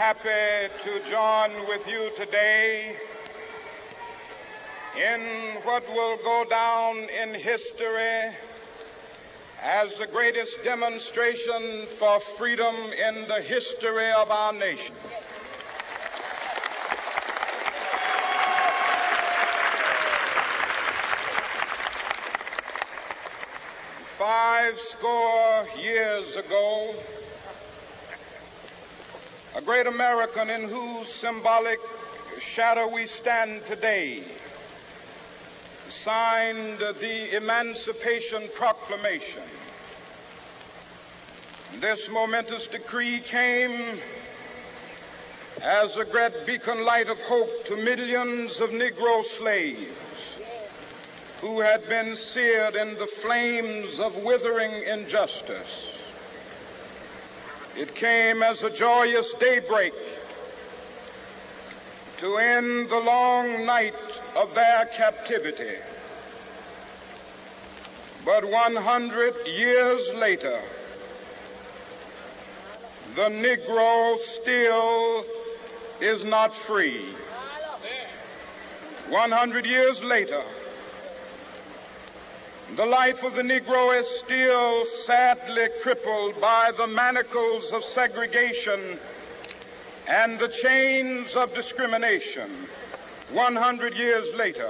happy to join with you today in what will go down in history as the greatest demonstration for freedom in the history of our nation. Five score years ago, a great American in whose symbolic shadow we stand today signed the Emancipation Proclamation. This momentous decree came as a great beacon light of hope to millions of Negro slaves who had been seared in the flames of withering injustice. It came as a joyous daybreak to end the long night of their captivity. But 100 years later, the Negro still is not free. 100 years later, the life of the Negro is still sadly crippled by the manacles of segregation and the chains of discrimination. 100 years later,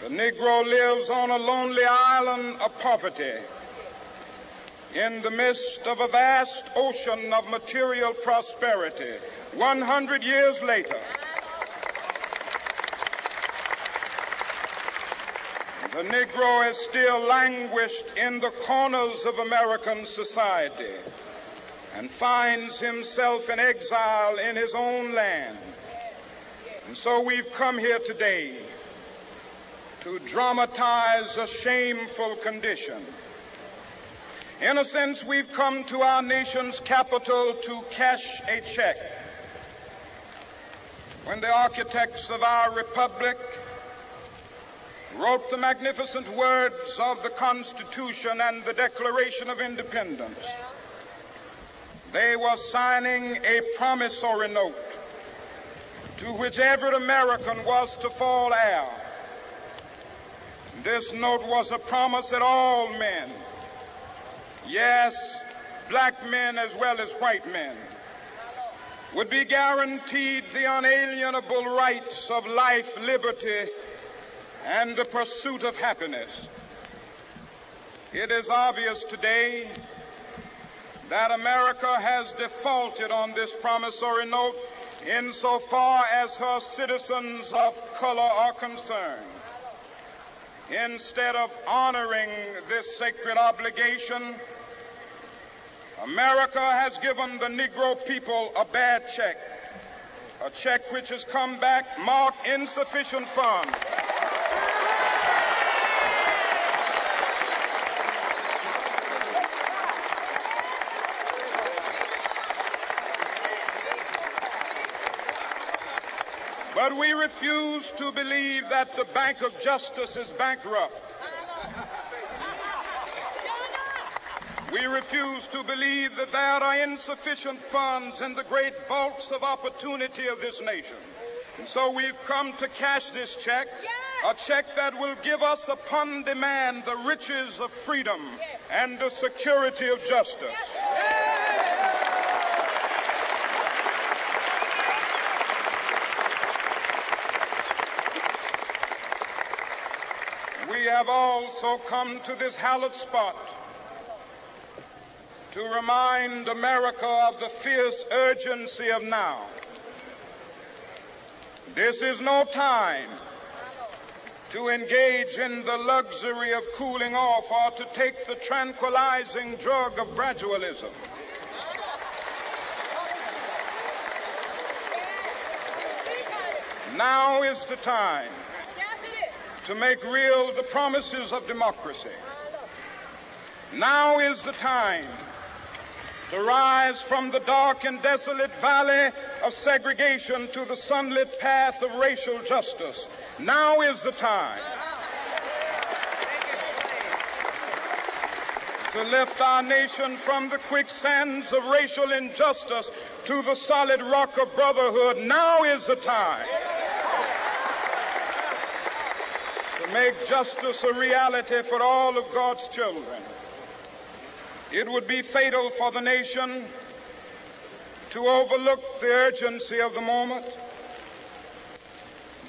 the Negro lives on a lonely island of poverty in the midst of a vast ocean of material prosperity. 100 years later, the Negro is still languished in the corners of American society and finds himself in exile in his own land. And so we've come here today to dramatize a shameful condition. In a sense, we've come to our nation's capital to cash a check. When the architects of our republic wrote the magnificent words of the Constitution and the Declaration of Independence, they were signing a promissory note to which every American was to fall heir. This note was a promise that all men, yes, black men as well as white men, would be guaranteed the unalienable rights of life, liberty, and the pursuit of happiness. It is obvious today that America has defaulted on this promissory note insofar as her citizens of color are concerned. Instead of honoring this sacred obligation, America has given the Negro people a bad check, a check which has come back marked insufficient funds. But we refuse to believe that the Bank of Justice is bankrupt. We refuse to believe that there are insufficient funds in the great vaults of opportunity of this nation. And so we've come to cash this check, a check that will give us upon demand the riches of freedom and the security of justice. We have also come to this hallowed spot to remind America of the fierce urgency of now. This is no time to engage in the luxury of cooling off or to take the tranquilizing drug of gradualism. Now is the time to make real the promises of democracy. Now is the time to rise from the dark and desolate valley of segregation to the sunlit path of racial justice. Now is the time to lift our nation from the quicksands of racial injustice to to the solid rock of brotherhood. Now is the time to make justice a reality for all of God's children. It would be fatal for the nation to overlook the urgency of the moment.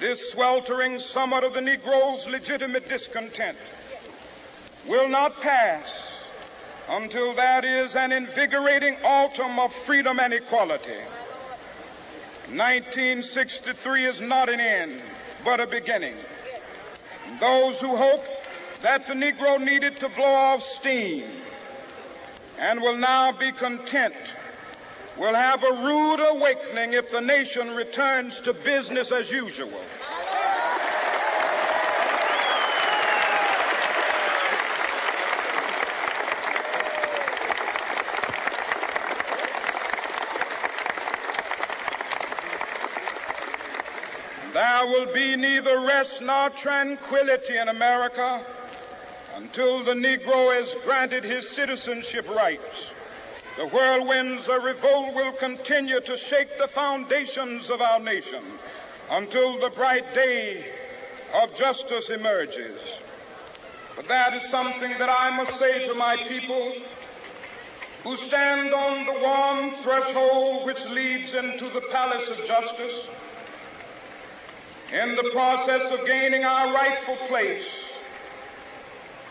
This sweltering summit of the Negro's legitimate discontent will not pass until that is an invigorating autumn of freedom and equality. 1963 is not an end, but a beginning. Those who hope that the Negro needed to blow off steam and will now be content will have a rude awakening if the nation returns to business as usual. There will be neither rest nor tranquility in America until the Negro is granted his citizenship rights. The whirlwinds of revolt will continue to shake the foundations of our nation until the bright day of justice emerges. But that is something that I must say to my people who stand on the warm threshold which leads into the palace of justice. In the process of gaining our rightful place,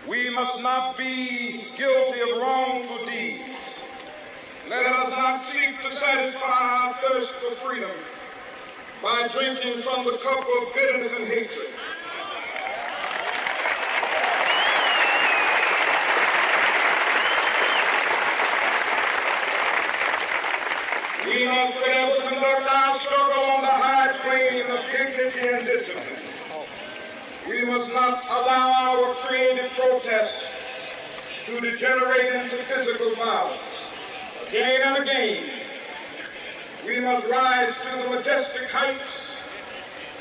we must not be guilty of wrongful deeds. Let us not seek to satisfy our thirst for freedom by drinking from the cup of bitterness and hatred. We must forever conduct our struggle on the high plane of dignity and discipline. We must not allow our creative protest to degenerate into physical violence. Again and again, we must rise to the majestic heights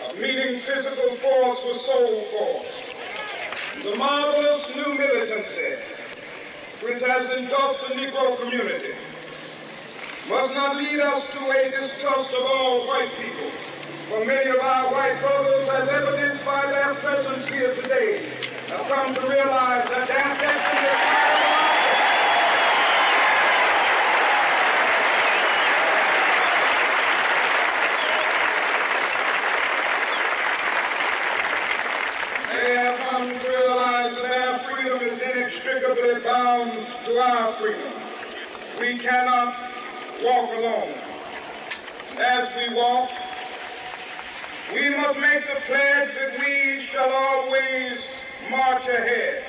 of meeting physical force with soul force. The marvelous new militancy which has engulfed the Negro community must not lead us to a distrust of all white people. For many of our white brothers, as evidenced by their presence here today, have come to realize that their destiny is not They have come to realize that their freedom is inextricably bound to our freedom. We cannot walk alone. As we walk, we must make the pledge that we shall always march ahead.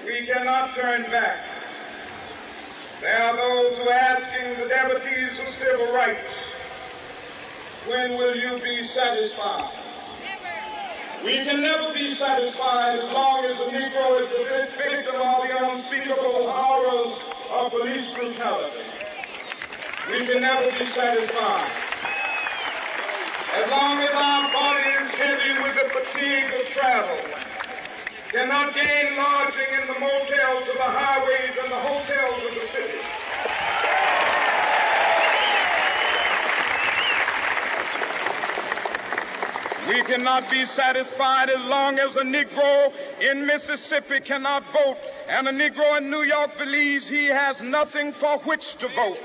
We cannot turn back. There are those who are asking the devotees of civil rights, when will you be satisfied? We can never be satisfied as long as the Negro is the victim of the unspeakable horrors of police brutality. We can never be satisfied as long as our body is heavy with the fatigue of travel, cannot gain lodging in the motels of the highways and the hotels of the city. We cannot be satisfied as long as a Negro in Mississippi cannot vote and a Negro in New York believes he has nothing for which to vote.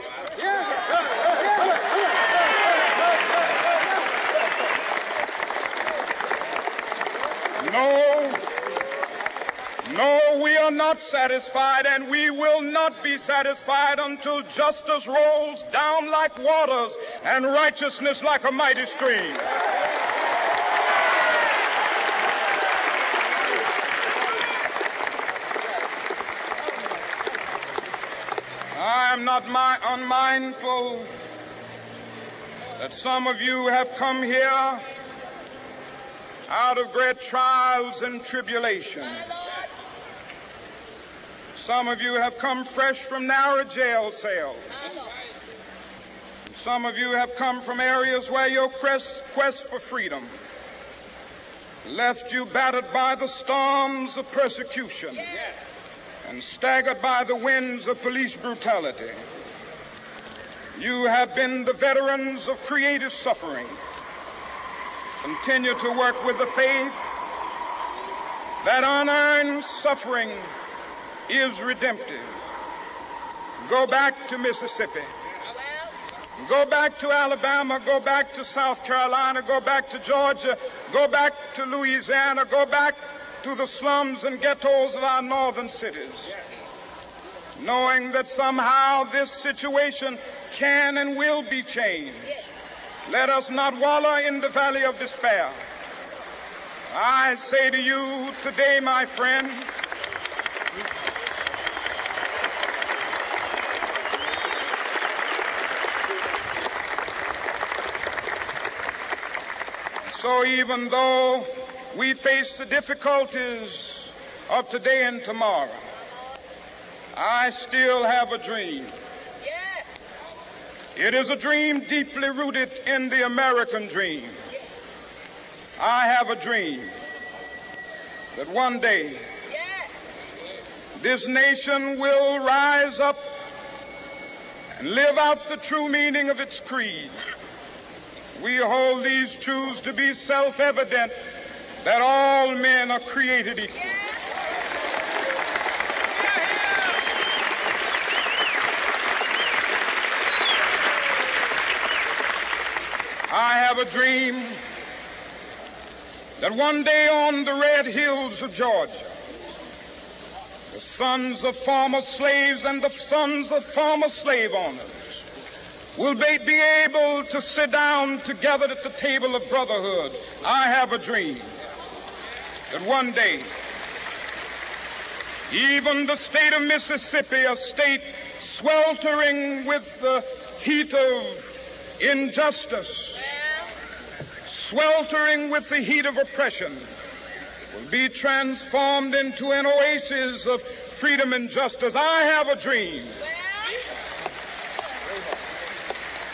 No, we are not satisfied, and we will not be satisfied until justice rolls down like waters and righteousness like a mighty stream. I am not unmindful that some of you have come here out of great trials and tribulations. Some of you have come fresh from narrow jail cells. Some of you have come from areas where your quest for freedom left you battered by the storms of persecution and staggered by the winds of police brutality. You have been the veterans of creative suffering. Continue to work with the faith that unearned suffering is redemptive. Go back to Mississippi. Go back to Alabama. Go back to South Carolina. Go back to Georgia. Go back to Louisiana. Go back to the slums and ghettos of our northern cities, knowing that somehow this situation can and will be changed. Let us not wallow in the valley of despair. I say to you today, my friends, so even though we face the difficulties of today and tomorrow, I still have a dream. It is a dream deeply rooted in the American dream. I have a dream that one day this nation will rise up and live out the true meaning of its creed. We hold these truths to be self-evident, that all men are created equal. I have a dream that one day on the red hills of Georgia, the sons of former slaves and the sons of former slave owners will be able to sit down together at the table of brotherhood. I have a dream that one day even the state of Mississippi, a state sweltering with the heat of injustice, sweltering with the heat of oppression, will be transformed into an oasis of freedom and justice. I have a dream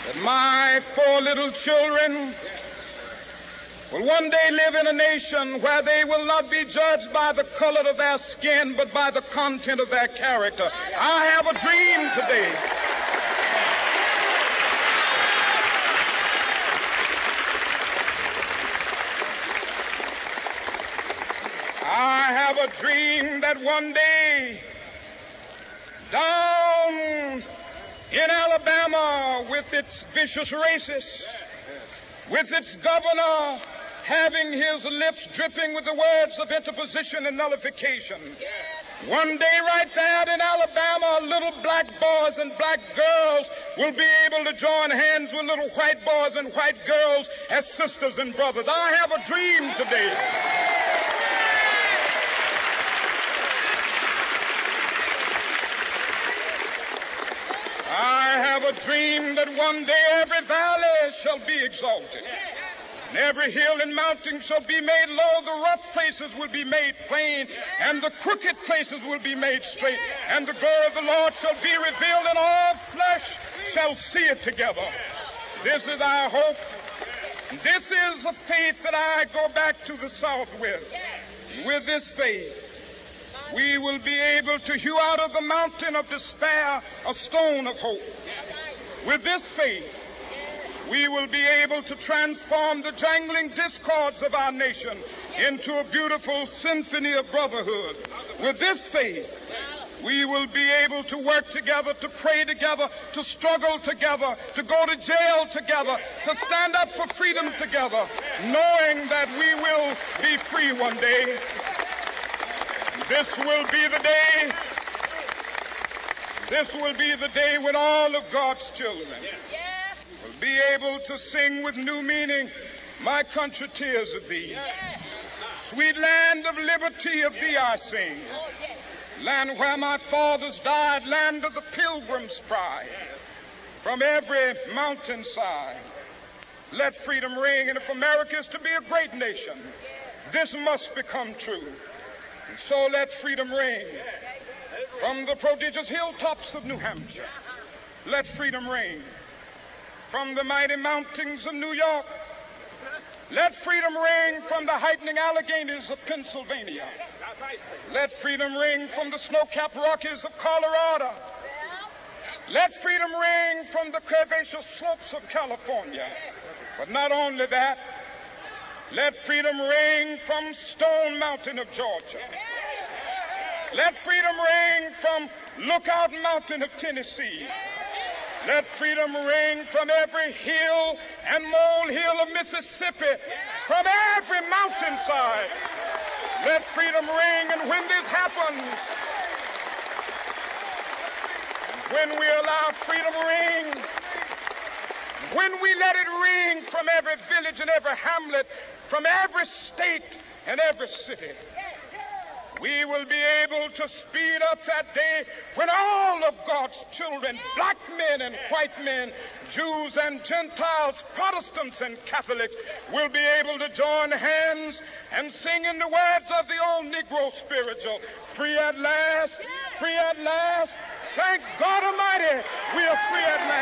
that my 4 little children will one day live in a nation where they will not be judged by the color of their skin, but by the content of their character. I have a dream today I have a dream that one day down in Alabama, with its vicious racists, with its governor having his lips dripping with the words of interposition and nullification, one day right there in Alabama, little black boys and black girls will be able to join hands with little white boys and white girls as sisters and brothers. I have a dream today that one day every valley shall be exalted, and every hill and mountain shall be made low. The rough places will be made plain, and the crooked places will be made straight. And the glory of the Lord shall be revealed, and all flesh shall see it together. This is our hope. This is a faith that I go back to the South with. With this faith, we will be able to hew out of the mountain of despair a stone of hope. With this faith, we will be able to transform the jangling discords of our nation into a beautiful symphony of brotherhood. With this faith, we will be able to work together, to pray together, to struggle together, to go to jail together, to stand up for freedom together, knowing that we will be free one day. This will be the day. This will be the day when all of God's children will be able to sing with new meaning, "My country, tears of thee. Sweet land of liberty, of thee I sing. Land where my fathers died, land of the pilgrim's pride. From every mountainside, let freedom ring. And if America is to be a great nation, this must become true. And so let freedom ring. From the prodigious hilltops of New Hampshire, let freedom ring. From the mighty mountains of New York, let freedom ring. From the heightening Alleghanies of Pennsylvania, let freedom ring. From the snow-capped Rockies of Colorado, Let freedom ring from the curvaceous slopes of California. But not only that, let freedom ring from Stone Mountain of Georgia. Let freedom ring from Lookout Mountain of Tennessee. Let freedom ring from every hill and molehill of Mississippi, from every mountainside. Let freedom ring, and when this happens, when we allow freedom ring, when we let it ring from every village and every hamlet, from every state and every city, we will be able to speed up that day when all of God's children, black men and white men, Jews and Gentiles, Protestants and Catholics, will be able to join hands and sing in the words of the old Negro spiritual, free at last, free at last. Thank God Almighty, we are free at last.